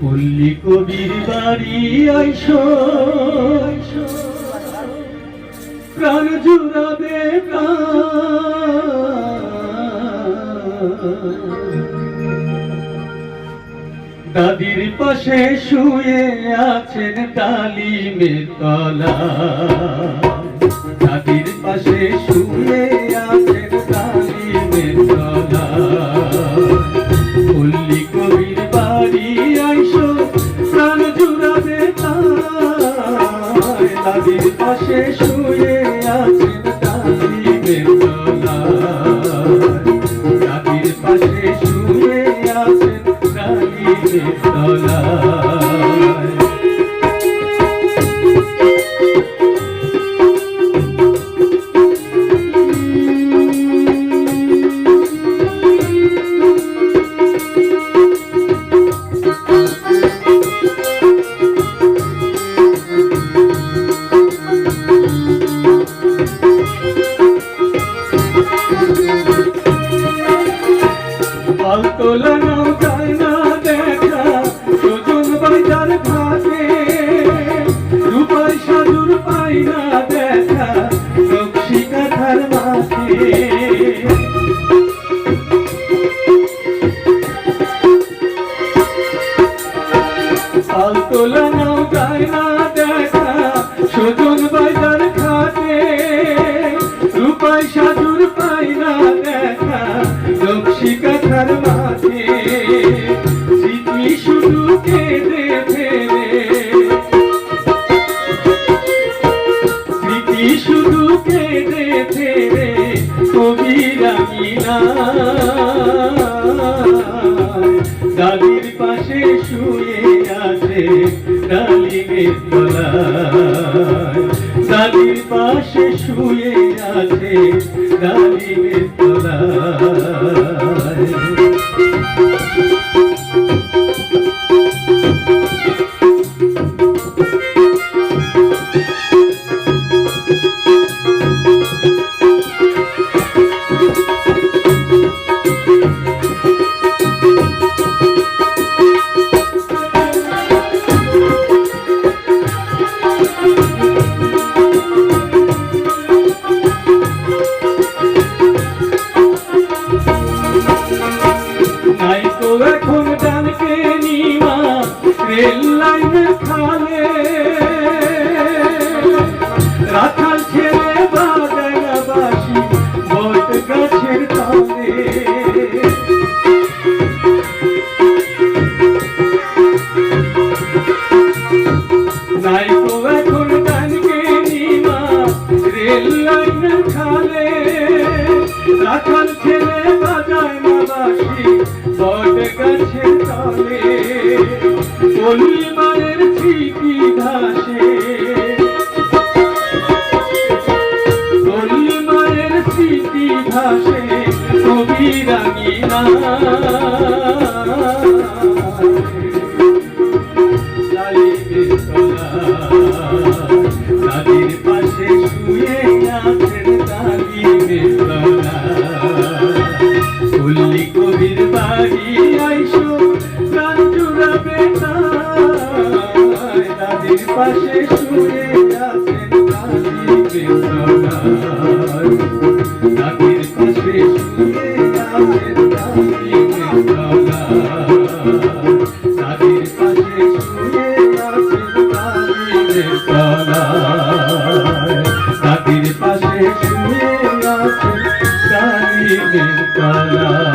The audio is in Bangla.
পল্লী কবির বাড়ি আইসো প্রাণ জুড়াবে দাদির পাশে শুয়ে আছেন ডালিমের তলা দাদির পাশে শুয়ে আছেন ডালিমের তলা পল্লী কবির বাড়ি আইসো প্রাণ জুড়াবে দাদির পাশে শুয়ে আছেন ডালিমের তলা দাদির পাশে শুয়ে আছেন ডালিমের তলা তোলা নাও যায় না দেখা সুজন বাজার ঘাটে রূপার সাধুর পাই না দেখা নকশি কাঁথার মাঠে তোলা নাও যায় না দেখা সুজন বাজার ঘাটে রূপার সাধুর পাই না দেখা নকশি কাঁথার মাঠে স্মৃতি শুধু কেঁদে ফেলে স্মৃতি শুধু কেঁদে ফেলে কবিরা মিনা দাদির পাশে শুয়ে আছে ডালিমের তলায় দাদির পাশে শুয়ে আছে ডালিমের তলায় এখন ডানকে নিমা রেল লাইনের খালে রাখাল ছেড়ে বাজায় না বাসি বট গাছের তলে নাইকো এখন ডানকে নিমা রেল লাইনের খালে রাখাল ছেড়ে বাজায় না বাসি বট গাছের তলে পল্লী মায়ের স্মৃতি ভাসে পল্লী মায়ের স্মৃতি ভাসে কবিরা মিনা ডালিমের তলায় দাদির পাশে শুয়ে আছেন ডালিমের তলায় পল্লী কবির বাড়ি আইসো প্রাণ জুড়াবে দাদির পাশে শুয়ে আছেন ডালিমের তলায় দাদির পাশে শুয়ে আছেন ডালিমের তলায় দাদির পাশে শুয়ে আছেন ডালিমের তলায় দাদির পাশে শুয়ে আছেন ডালিমের তলায়।